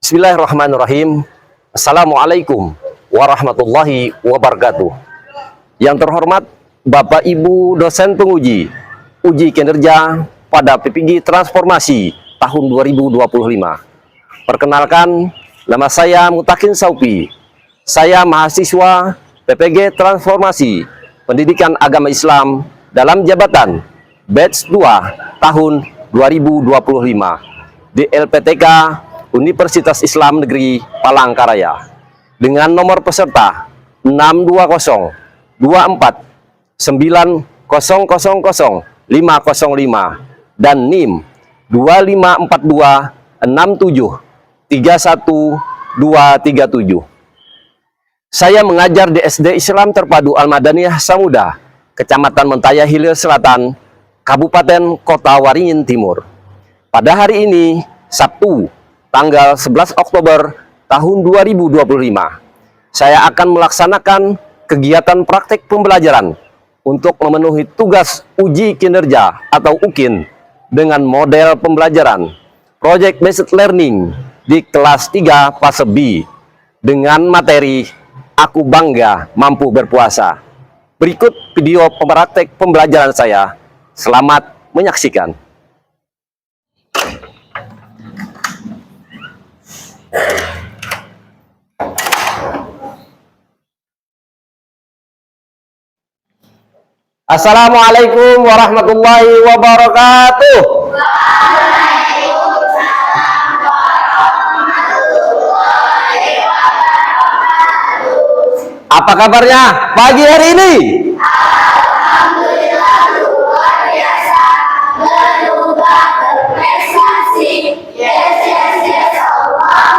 Bismillahirrahmanirrahim. Assalamualaikum warahmatullahi wabarakatuh. Yang terhormat Bapak Ibu dosen penguji uji kinerja pada PPG Transformasi tahun 2025. Perkenalkan, nama saya Mutakin Saupi. Saya mahasiswa PPG Transformasi Pendidikan Agama Islam dalam jabatan batch 2 tahun 2025 di LPTK Universitas Islam Negeri Palangkaraya dengan nomor peserta 621-24-9000-505 dan NIM 25426731-237. Saya mengajar di SD Islam Terpadu Al-Madaniyah Samuda, Kecamatan Mentaya Hilir Selatan, Kabupaten Kota Waringin Timur. Pada hari ini, Sabtu, tanggal 11 Oktober tahun 2025, saya akan melaksanakan kegiatan praktek pembelajaran untuk memenuhi tugas uji kinerja atau UKIN dengan model pembelajaran Project Based Learning di kelas 3 fase B dengan materi Aku Bangga Mampu Berpuasa. Berikut video praktek pembelajaran saya. Selamat menyaksikan. Assalamualaikum warahmatullahi wabarakatuh. Apa kabarnya pagi hari ini? Alhamdulillah luar biasa, berubah berprestasi. Yes, Allah.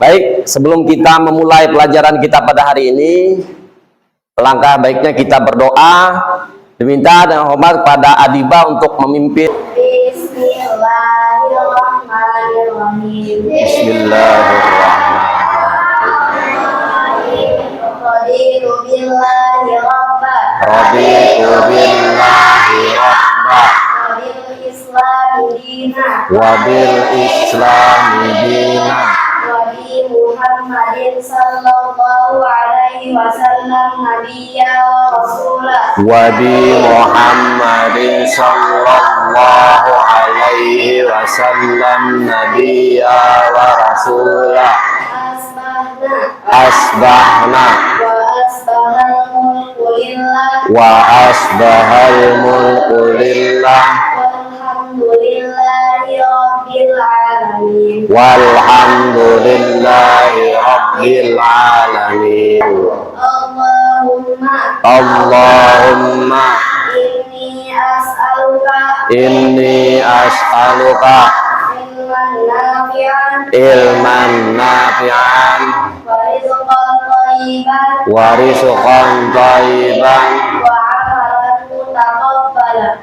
Baik, sebelum kita memulai pelajaran kita pada hari ini, langkah baiknya kita berdoa, diminta dan hormat pada Adiba untuk memimpin. Bismillahirrahmanirrahim. Bismillahirrahmanirrahim. Raditu billahi rabba. Raditu billahi rabba Wabil islami dina. wabil islami dina Wabi Muhammadin sallallahu alaihi wasallam nabiyya wa rasulah. wabi Muhammadin sallallahu alaihi wasallam nabiyya wa rasulah. Asbahna Asbahna wa asbahal mulku lillah. wa asbahal mulku lillah Walhamdulillahi rabbil alamin. walhamdulillahi rabbil alamin. Allahumma Inni as'aluka inni as'aluka ilman nafi'an ilman nafi'an wa rizqan thayyiban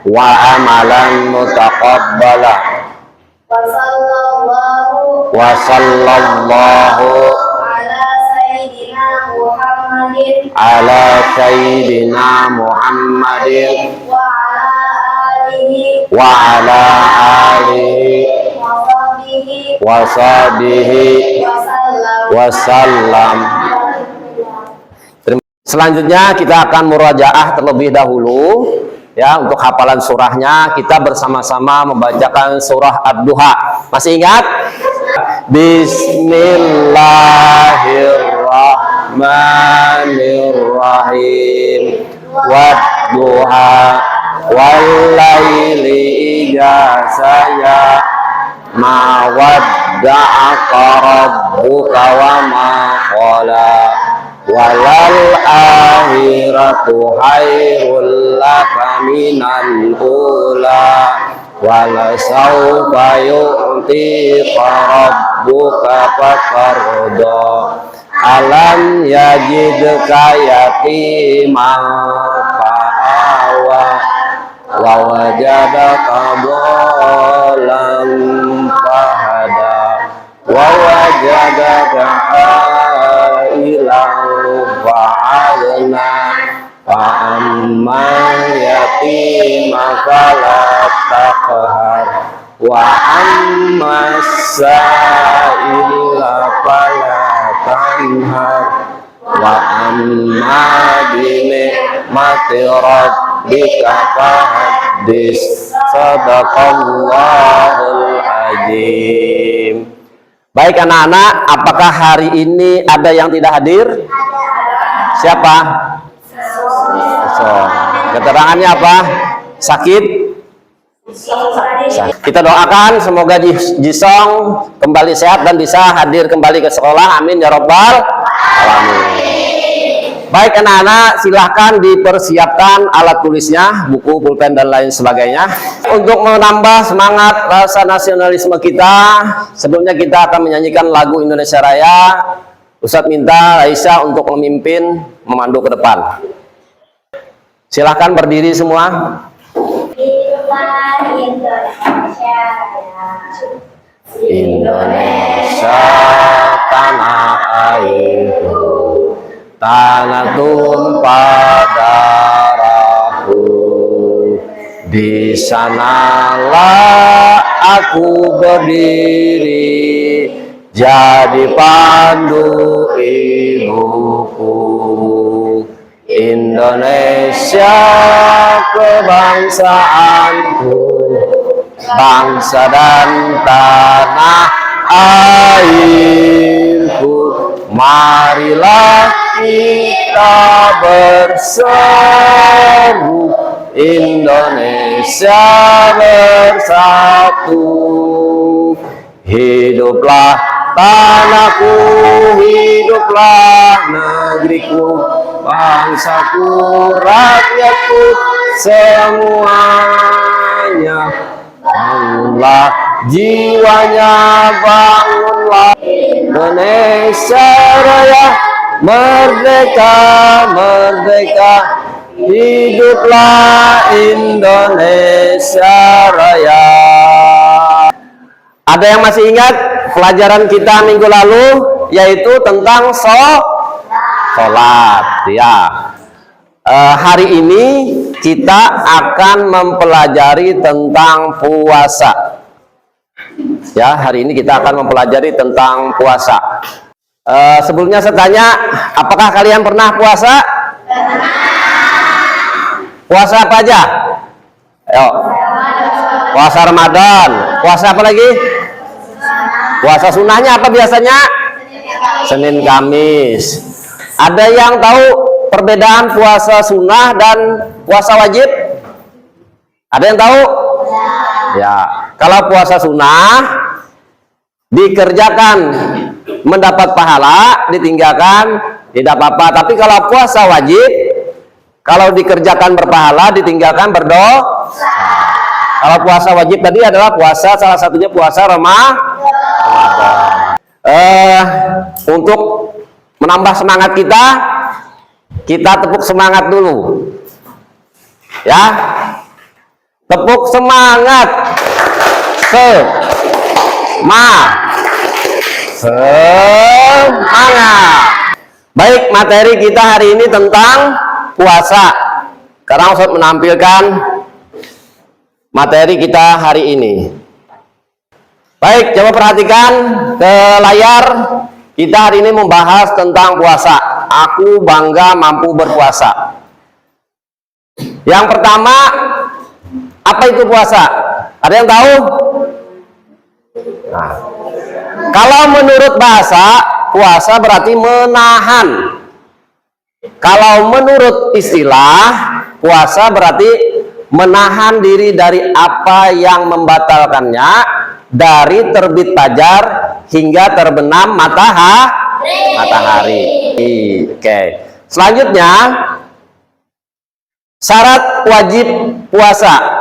wa amalan mutaqabbala wa wa sallallahu ala sayyidina Muhammadin ala sayyidina Muhammadin wa ala alihi wa ala alihi wa sahbihi wa sallam. Selanjutnya kita akan murajaah terlebih dahulu ya. Untuk hafalan surahnya kita bersama-sama membacakan surah Ad-Duha. Masih ingat? Bismillahirrahmanirrahim. Wad-duha wal-laili idza saja ma wadda'aka rabbuka wa ma qala walal akhiratu khairul laka minal ula wala sawfa yu'tika rabbuka fatarda alam yajidka yatiman fa'awa wa wajadaka dhalan fahada wa wajadaka ailan fa'agna fa'amma yatima fala taqhar wa amma sa'ila fala tanhar wa amma bi ni'mati rabbika fahaddis. Sadaqallahul azim. Baik anak-anak, apakah hari ini ada yang tidak hadir? Siapa? Keterangannya apa? Sakit? Kita doakan semoga Jisong kembali sehat dan bisa hadir kembali ke sekolah. Amin ya robbal alamin. Baik anak-anak, silahkan dipersiapkan alat tulisnya, buku, pulpen dan lain sebagainya. Untuk menambah semangat rasa nasionalisme kita, sebelumnya kita akan menyanyikan lagu Indonesia Raya. Ustadz minta Aisyah untuk memimpin, memandu ke depan. Silahkan berdiri semua. Indonesia tanah airku, tanah tumpah darahku, di sanalah aku berdiri, jadi pandu ibuku. Indonesia kebangsaanku, bangsa dan tanah airku. Marilah kita berseru, Indonesia bersatu. Hiduplah tanahku, hiduplah negeriku, bangsaku, rakyatku semuanya. Bangunlah jiwanya, bangunlah Indonesia Raya, merdeka, merdeka, hiduplah Indonesia Raya. Ada yang masih ingat pelajaran kita minggu lalu, yaitu tentang sholat ya. Hari ini kita akan mempelajari tentang puasa ya. Hari ini kita akan mempelajari tentang puasa. Sebelumnya saya tanya, apakah kalian pernah puasa? Puasa apa aja? Ayo. Puasa Ramadan. Puasa apa lagi? Puasa sunnahnya apa biasanya? Senin Kamis. Ada yang tahu perbedaan puasa sunnah dan puasa wajib? Ada yang tahu? Ya, kalau puasa sunnah dikerjakan mendapat pahala, ditinggalkan tidak apa-apa. Tapi kalau puasa wajib, kalau dikerjakan berpahala, ditinggalkan berdosa. Kalau puasa wajib tadi adalah puasa, salah satunya puasa Ramadan. Untuk menambah semangat kita tepuk semangat dulu ya. Tepuk semangat. Semangat. Baik, materi kita hari ini tentang puasa. Sekarang Ustaz menampilkan materi kita hari ini. Baik, coba perhatikan ke layar. Kita hari ini membahas tentang puasa. Aku bangga mampu berpuasa. Yang pertama, apa itu puasa? Ada yang tahu? Nah, kalau menurut bahasa, puasa berarti menahan. Kalau menurut istilah, puasa berarti menahan diri dari apa yang membatalkannya, dari terbit fajar hingga terbenam matahari. Oke. Selanjutnya, syarat wajib puasa.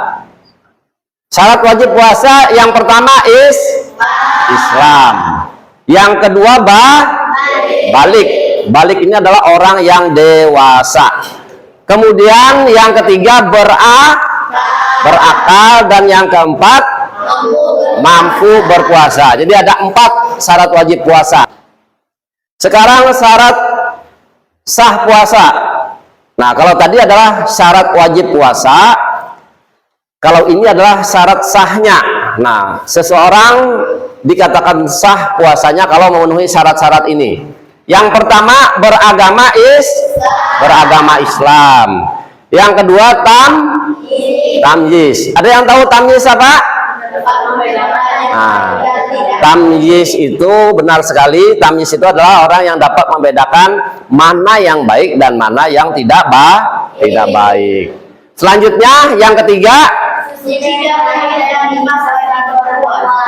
Syarat wajib puasa yang pertama Islam. Yang kedua balik. Balik ini adalah orang yang dewasa. Kemudian yang ketiga berakal, dan yang keempat mampu berpuasa. Jadi ada 4 syarat wajib puasa. Sekarang syarat sah puasa. Nah, kalau tadi adalah syarat wajib puasa, kalau ini adalah syarat sahnya. Nah, seseorang dikatakan sah puasanya kalau memenuhi syarat-syarat ini. Yang pertama, beragama Islam. Yang kedua, tamyiz. Ada yang tahu tamyiz apa? Nah, tamyiz itu benar sekali. Tamyiz itu adalah orang yang dapat membedakan mana yang baik dan mana yang tidak baik. Selanjutnya, yang ketiga,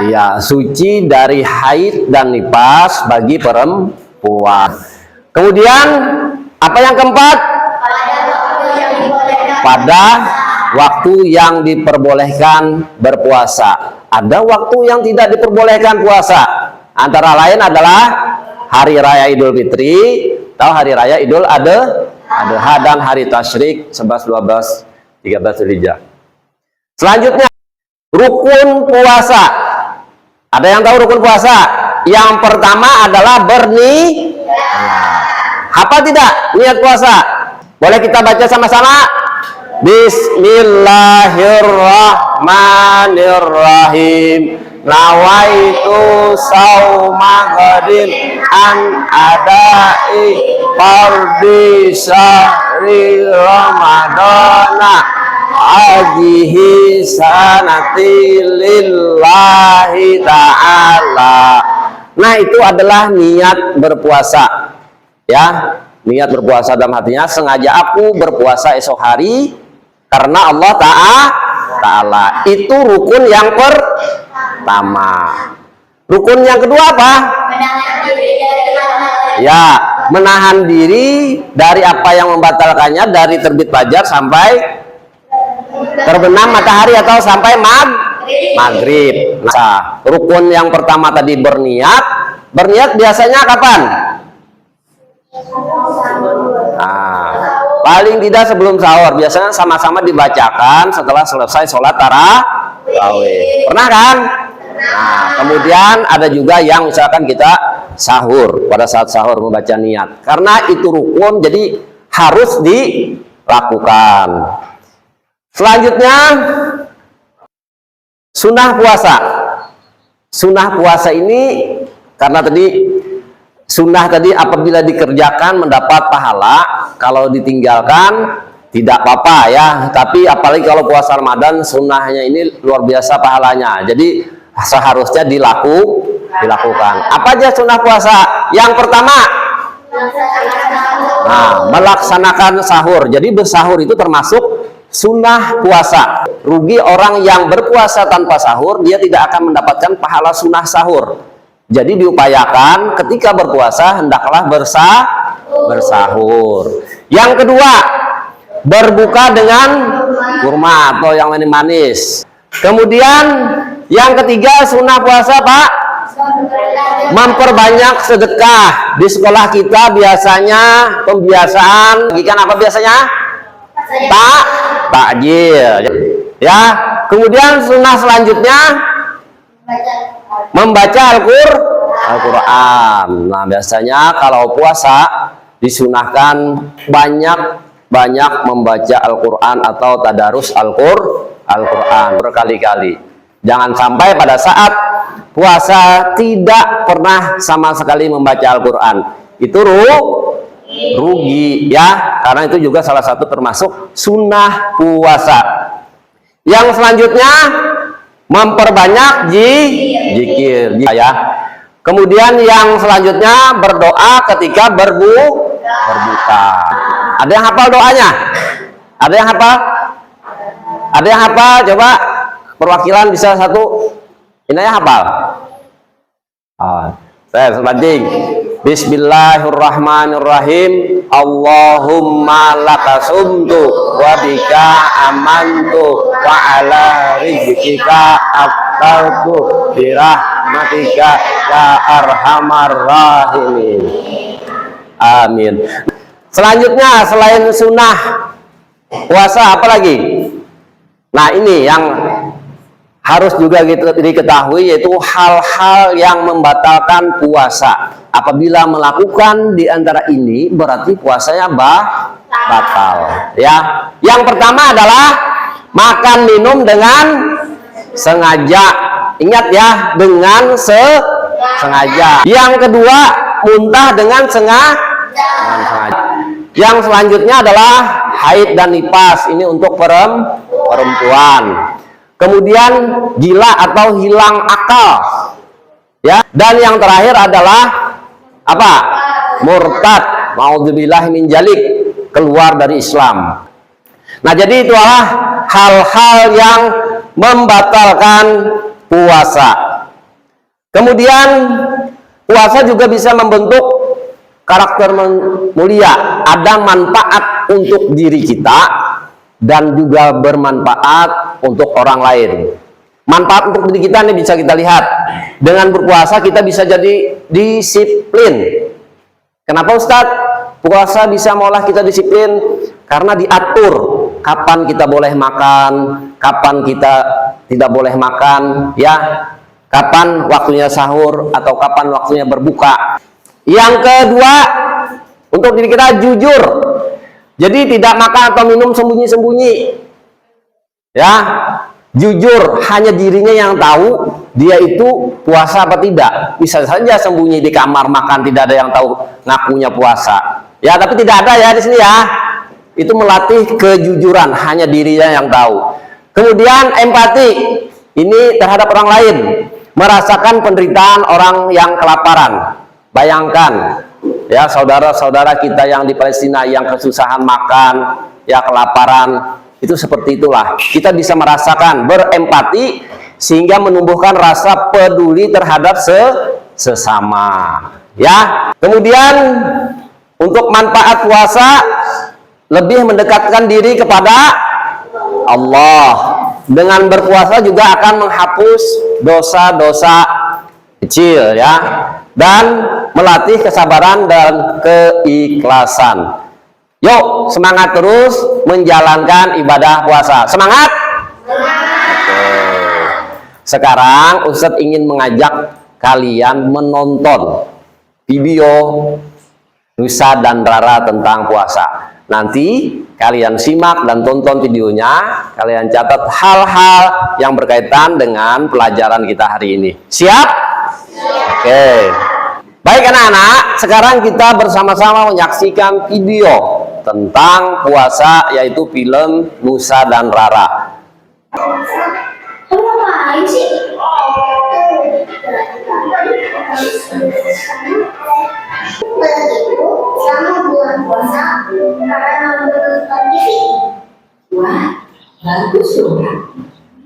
iya, suci dari haid dan nifas bagi perempuan. Kemudian apa yang keempat? Pada waktu yang diperbolehkan berpuasa. Ada waktu yang tidak diperbolehkan puasa. Antara lain adalah hari raya Idul Fitri atau hari raya Idul Adha dan hari tasyrik 11, 12, 13 Dzulhijjah. Selanjutnya, rukun puasa. Ada yang tahu rukun puasa? Yang pertama adalah apa tidak niat puasa? Boleh kita baca sama-sama? Bismillahirrahmanirrahim. Nawaitu sauma ghadin an adai fardhi syahri ramadana ajihi sanati lillahi ta'ala. Nah, itu adalah niat berpuasa. Ya, niat berpuasa dalam hatinya, sengaja aku berpuasa esok hari karena Allah Ta'ala. Itu rukun yang pertama. Rukun yang kedua apa? Ya, menahan diri dari apa yang membatalkannya, dari terbit fajar sampai terbenam matahari atau sampai maghrib. Nah, rukun yang pertama tadi berniat biasanya kapan? Nah, paling tidak sebelum sahur, biasanya sama-sama dibacakan setelah selesai sholat tarawih. Pernah kan? Nah, kemudian ada juga yang misalkan kita sahur, pada saat sahur membaca niat. Karena itu rukun, jadi harus dilakukan. Selanjutnya, sunnah puasa. Sunnah puasa ini, karena sunnah tadi apabila dikerjakan mendapat pahala, kalau ditinggalkan tidak apa-apa ya. Tapi apalagi kalau puasa Ramadan, sunnahnya ini luar biasa pahalanya. Jadi seharusnya dilakukan. Apa aja sunnah puasa? Yang pertama, melaksanakan sahur. Jadi bersahur itu termasuk sunnah puasa. Rugi orang yang berpuasa tanpa sahur, dia tidak akan mendapatkan pahala sunnah sahur. Jadi diupayakan ketika berpuasa hendaklah bersahur. Yang kedua, berbuka dengan kurma atau yang manis. Kemudian yang ketiga, sunnah puasa Pak, memperbanyak sedekah. Di sekolah kita biasanya pembiasaan bagikan apa biasanya? Takjil. Ya. Kemudian sunnah selanjutnya membaca Al-Quran. Nah, biasanya kalau puasa disunahkan banyak membaca Al-Quran atau tadarus Al-Quran berkali-kali. Jangan sampai pada saat puasa tidak pernah sama sekali membaca Al-Quran. Itu rugi ya, karena itu juga salah satu termasuk sunnah puasa. Yang selanjutnya memperbanyak zikir ya. Kemudian yang selanjutnya berdoa ketika berbuka. Ada yang hafal doanya? Ada yang hafal? Ada yang hafal? Coba perwakilan bisa satu. Ini yang hafal. Saya sebanting. Bismillahirrahmanirrahim. Allahumma laka sumtu wa bika amantu wa ala rizkika aftartu birahmatika ya arhamar rahimin. Amin. Selanjutnya, selain sunnah puasa apa lagi? Nah, ini yang harus juga diketahui, yaitu hal-hal yang membatalkan puasa. Apabila melakukan di antara ini, berarti puasanya batal. Ya, yang pertama adalah makan minum dengan sengaja. Ingat ya, dengan sengaja. Yang kedua, muntah dengan sengaja. Yang selanjutnya adalah haid dan nifas. Ini untuk perempuan. Kemudian gila atau hilang akal. Ya, dan yang terakhir adalah apa? Murtad, naudzubillah min dzalik, keluar dari Islam. Nah, jadi itu adalah hal-hal yang membatalkan puasa. Kemudian puasa juga bisa membentuk karakter mulia. Ada manfaat untuk diri kita dan juga bermanfaat untuk orang lain. Manfaat untuk diri kita ini bisa kita lihat. Dengan berpuasa kita bisa jadi disiplin. Kenapa Ustadz? Puasa bisa mengolah kita disiplin karena diatur kapan kita boleh makan, kapan kita tidak boleh makan, ya, kapan waktunya sahur atau kapan waktunya berbuka. Yang kedua, untuk diri kita jujur, jadi tidak makan atau minum sembunyi-sembunyi, ya, jujur, hanya dirinya yang tahu dia itu puasa apa tidak. Bisa saja sembunyi di kamar makan, tidak ada yang tahu, ngakunya puasa. Ya, tapi tidak ada ya di sini ya. Itu melatih kejujuran, hanya dirinya yang tahu. Kemudian empati, ini terhadap orang lain, merasakan penderitaan orang yang kelaparan. Bayangkan, ya, saudara-saudara kita yang di Palestina yang kesusahan makan, ya, kelaparan, itu seperti itulah. Kita bisa merasakan, berempati, sehingga menumbuhkan rasa peduli terhadap sesama. Ya, kemudian untuk manfaat puasa lebih mendekatkan diri kepada Allah. Dengan berpuasa juga akan menghapus dosa-dosa kecil, ya, dan melatih kesabaran dan keikhlasan. Yuk, semangat terus menjalankan ibadah puasa. Semangat! Oke. Sekarang Ustadz ingin mengajak kalian menonton video Nusa dan Rara tentang puasa. Nanti kalian simak dan tonton videonya, kalian catat hal-hal yang berkaitan dengan pelajaran kita hari ini. Siap? Siap. Oke. Baik anak-anak, sekarang kita bersama-sama menyaksikan video tentang puasa, yaitu film Nusa dan Rara. Kamu ngapain sih? Begitu, selama bulan puasa, karena menonton TV. Wah, bagus dong.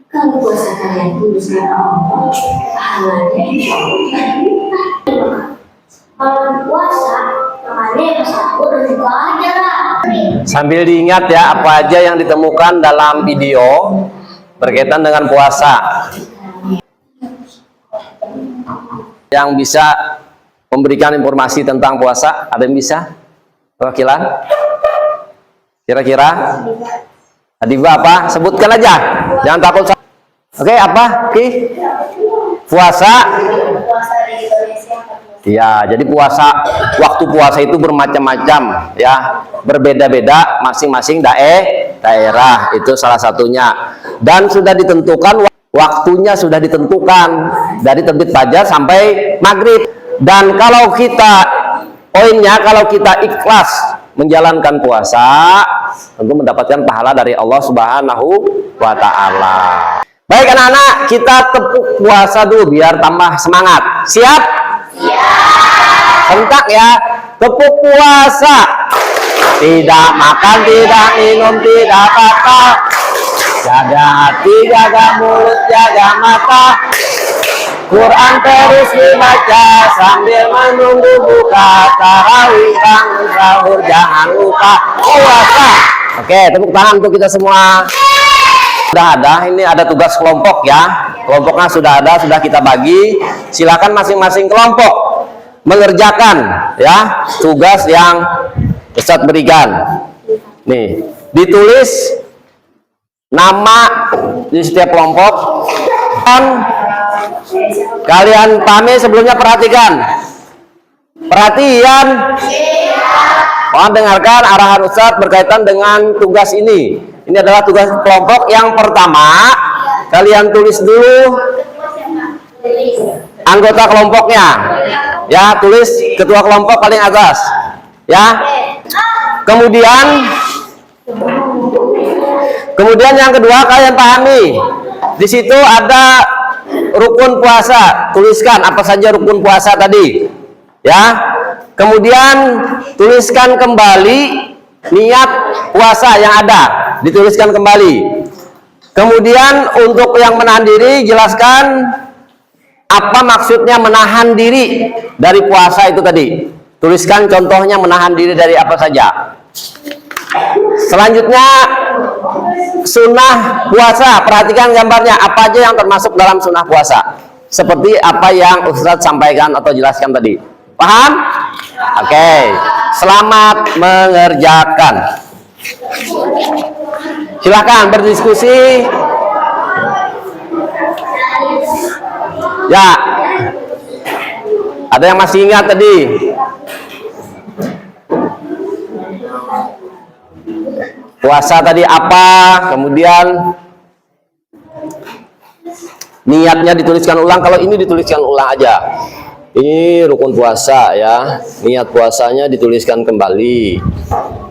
Kalau puasa kalian tulus karena Allah, pahalanya insya Allah. Kalau puasa, makanya sahur dan juga aja lah. Sambil diingat ya, apa aja yang ditemukan dalam video berkaitan dengan puasa. Yang bisa memberikan informasi tentang puasa, ada yang bisa? Perwakilan? Kira-kira? Adiba apa? Sebutkan aja. Jangan takut. Oke, apa? Oke. Puasa? Ya, jadi puasa, waktu puasa itu bermacam-macam, ya, berbeda-beda masing-masing daerah, itu salah satunya. Dan sudah ditentukan waktunya, sudah ditentukan dari terbit fajar sampai maghrib. Dan kalau kita, poinnya, kalau kita ikhlas menjalankan puasa, tentu mendapatkan pahala dari Allah Subhanahu wa Ta'ala. Baik anak-anak, kita tepuk puasa dulu biar tambah semangat. Siap? Sentak ya, tepuk puasa. Tidak makan, tidak minum, tidak batal. Jaga hati, jaga mulut, jaga mata. Quran terus dibaca sambil menunggu buka. Tarawih, bangun sahur, jangan lupa puasa. Oke, tepuk tangan untuk kita semua. Sudah ada, ini ada tugas kelompok ya. Kelompoknya sudah ada, sudah kita bagi. Silakan masing-masing kelompok mengerjakan ya tugas yang Ustadz berikan. Nih, ditulis nama di setiap kelompok. Dan kalian pahami sebelumnya, perhatikan. Perhatian. Mohon dengarkan arahan Ustadz berkaitan dengan tugas ini. Ini adalah tugas kelompok yang pertama. Kalian tulis dulu Anggota kelompoknya. Ya, tulis ketua kelompok paling atas. Ya. Kemudian yang kedua kalian pahami. Di situ ada rukun puasa. Tuliskan apa saja rukun puasa tadi. Ya. Kemudian tuliskan kembali niat puasa yang ada. Dituliskan kembali. Kemudian untuk yang menahan diri, jelaskan apa maksudnya menahan diri dari puasa itu tadi. Tuliskan contohnya menahan diri dari apa saja. Selanjutnya sunnah puasa. Perhatikan gambarnya, apa aja yang termasuk dalam sunnah puasa. Seperti apa yang Ustadz sampaikan atau jelaskan tadi. Paham? Oke. Selamat mengerjakan. Silakan berdiskusi. Ya. Ada yang masih ingat tadi? Puasa tadi apa? Kemudian niatnya dituliskan ulang. Kalau ini dituliskan ulang aja. Ini rukun puasa ya. Niat puasanya dituliskan kembali.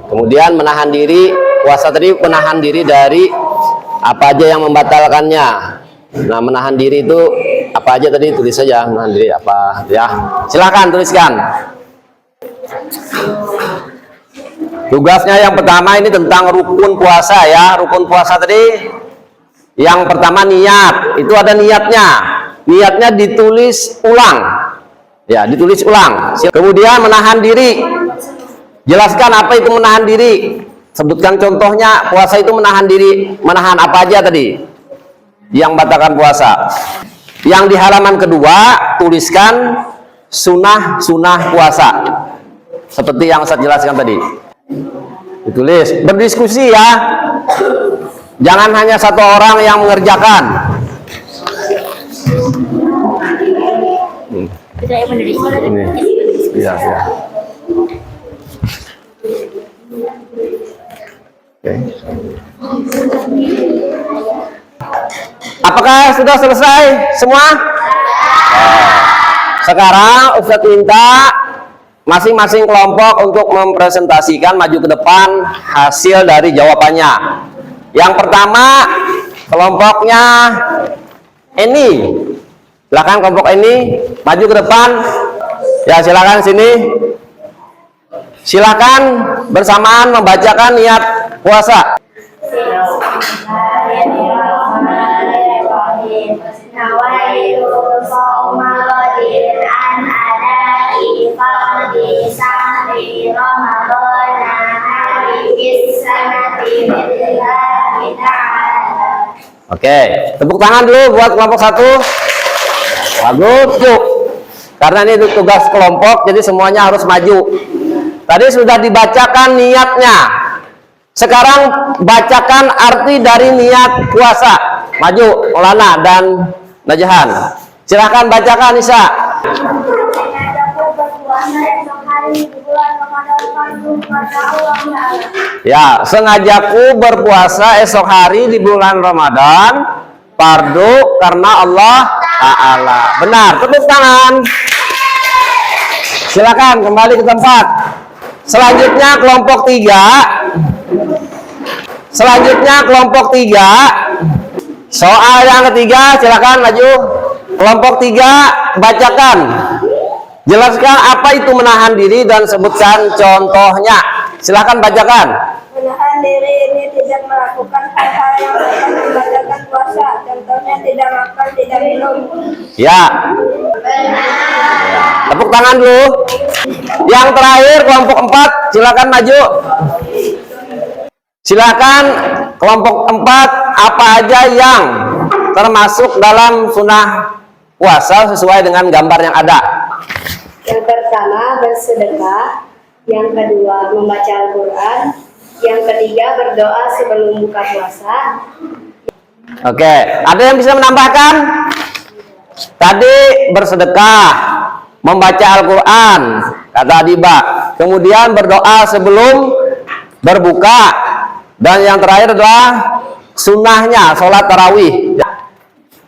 Kemudian menahan diri. Puasa tadi menahan diri dari apa aja yang membatalkannya. Nah, menahan diri itu apa aja tadi, tulis saja menahan diri apa ya. Silakan tuliskan. Tugasnya yang pertama ini tentang rukun puasa ya. Rukun puasa tadi yang pertama niat. Itu ada niatnya. Niatnya ditulis ulang. Ya, ditulis ulang. Kemudian menahan diri. Jelaskan apa itu menahan diri. Sebutkan contohnya. Puasa itu menahan diri. Menahan apa aja tadi yang batalkan puasa. Yang di halaman kedua tuliskan sunnah puasa. Seperti yang saya jelaskan tadi. Ditulis, berdiskusi ya. Jangan hanya satu orang yang mengerjakan. Ini. Ya, ya. Oke. Apakah sudah selesai semua? Sekarang Ustadz minta masing-masing kelompok untuk mempresentasikan maju ke depan hasil dari jawabannya. Yang pertama kelompoknya ini. Silakan kelompok ini maju ke depan. Ya, silakan sini. Silakan bersamaan membacakan niat puasa. Oke, tepuk tangan dulu buat kelompok satu. Bagus, yuk. Karena ini tugas kelompok, jadi semuanya harus maju. Tadi sudah dibacakan niatnya. Sekarang bacakan arti dari niat puasa. Maju, Maulana dan Najahan. Silahkan bacakan, Nisa. Ya, sengajaku berpuasa esok hari di bulan Ramadan fardu karena Allah Ta'ala. Benar, tepuk tangan. Silakan kembali ke tempat. Selanjutnya kelompok 3. Soal yang ketiga, silakan maju. Kelompok 3, bacakan. Jelaskan apa itu menahan diri dan sebutkan contohnya. Silakan bacakan. Menahan diri ini tidak melakukan hal-hal yang dapat membatalkan puasa. Contohnya tidak makan, tidak minum. Ya. Tepuk tangan dulu. Yang terakhir kelompok 4, silakan maju. Silakan kelompok 4, apa aja yang termasuk dalam sunnah puasa sesuai dengan gambar yang ada. Yang pertama bersedekah, yang kedua membaca Al-Quran, yang ketiga berdoa sebelum buka puasa. Oke, ada yang bisa menambahkan? Tadi bersedekah, membaca Al-Quran, kata Adiba. Kemudian berdoa sebelum berbuka. Dan yang terakhir adalah sunnahnya, sholat tarawih.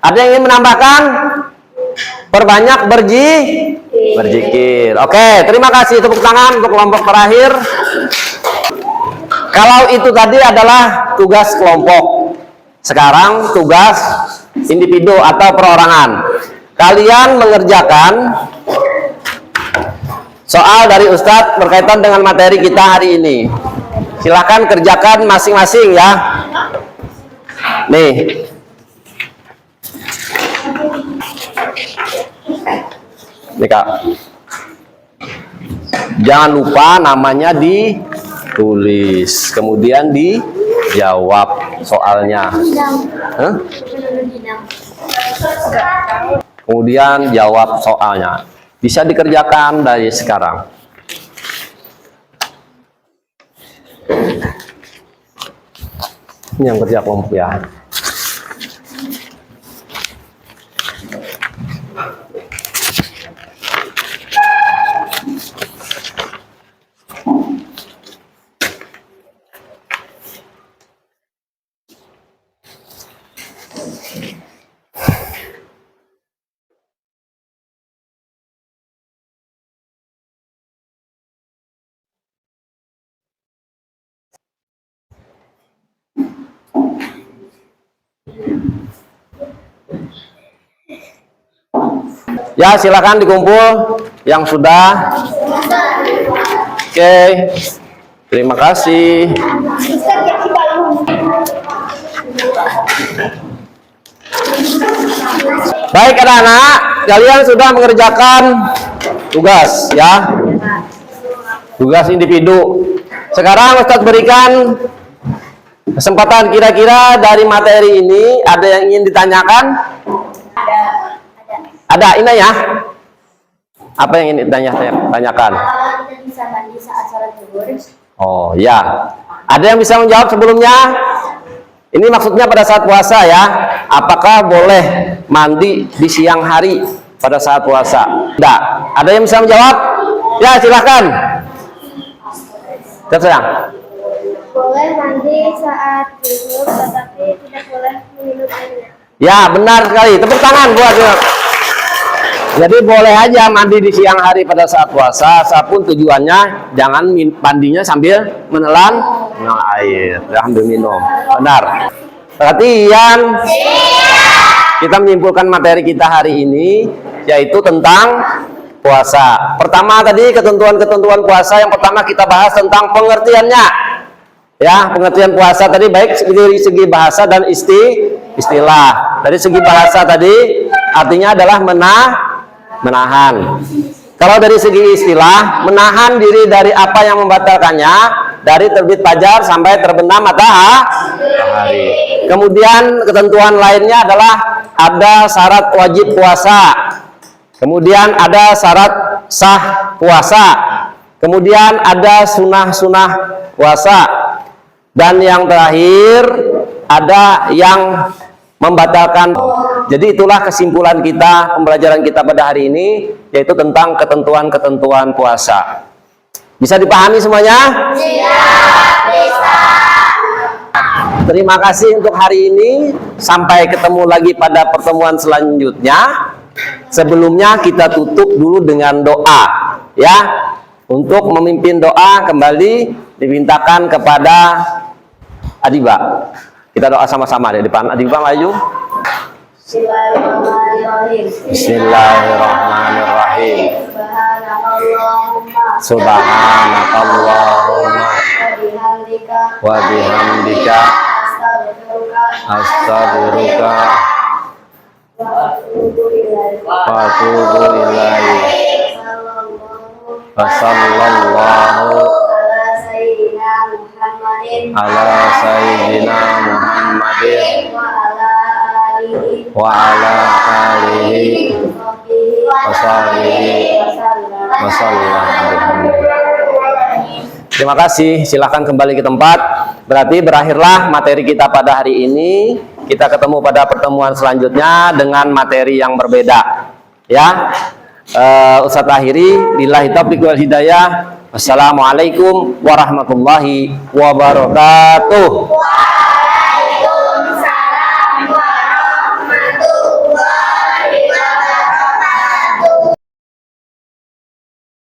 Ada yang ingin menambahkan? Perbanyak berzikir. Oke, terima kasih. Tepuk tangan untuk kelompok terakhir. Kalau itu tadi adalah tugas kelompok. Sekarang tugas individu atau perorangan. Kalian mengerjakan soal dari Ustadz berkaitan dengan materi kita hari ini. Silakan kerjakan masing-masing ya. Nih. Nih Kak. Jangan lupa namanya ditulis, kemudian dijawab soalnya. Hah? Kemudian jawab soalnya. Bisa dikerjakan dari sekarang. Ini yang kerja kelompok ya. Ya, silakan dikumpul yang sudah. Oke. Terima kasih. Baik anak-anak, kalian sudah mengerjakan tugas ya. Tugas individu. Sekarang Ustadz berikan kesempatan, kira-kira dari materi ini ada yang ingin ditanyakan? Ada ini ya? Apa yang ingin ditanyakan? Kita bisa mandi saat sholat zuhur. Oh ya. Ada yang bisa menjawab sebelumnya? Ini maksudnya pada saat puasa ya. Apakah boleh mandi di siang hari pada saat puasa? Tidak. Ada yang bisa menjawab? Ya, silahkan. Sayang. Boleh mandi saat zuhur, tetapi tidak boleh minum airnya. Ya, benar sekali. Tepuk tangan buat. Jadi boleh aja mandi di siang hari pada saat puasa, asapun tujuannya jangan mandinya sambil menelan air, sambil minum. Benar. Perhatian. Kita menyimpulkan materi kita hari ini, yaitu tentang puasa. Pertama tadi ketentuan-ketentuan puasa. Yang pertama kita bahas tentang pengertiannya. Ya, pengertian puasa tadi baik dari segi bahasa dan istilah. Dari segi bahasa tadi artinya adalah menahan. Kalau dari segi istilah, menahan diri dari apa yang membatalkannya, dari terbit fajar sampai terbenam matahari. Kemudian ketentuan lainnya adalah ada syarat wajib puasa. Kemudian ada syarat sah puasa. Kemudian ada sunah-sunah puasa. Dan yang terakhir ada yang membatalkan. Jadi itulah kesimpulan kita, pembelajaran kita pada hari ini, yaitu tentang ketentuan-ketentuan puasa. Bisa dipahami semuanya? Iya, bisa. Terima kasih untuk hari ini. Sampai ketemu lagi pada pertemuan selanjutnya. Sebelumnya kita tutup dulu dengan doa, ya. Untuk memimpin doa kembali dimintakan kepada Adiba. Kita doa sama-sama di depan. Adiba maju. Bismillahirrahmanirrahim. Subhanakallahumma wa bihamdika astaghfiruka wa atubu ilaik. Wassallallahu ala sayyidina Muhammadin wa ala alihi wa sallam. Terima kasih, silahkan kembali ke tempat. Berarti berakhirlah materi kita pada hari ini. Kita ketemu pada pertemuan selanjutnya dengan materi yang berbeda. Ya, Ustadz akhiri, billahi taufiq wal hidayah. Wassalamualaikum warahmatullahi wabarakatuh.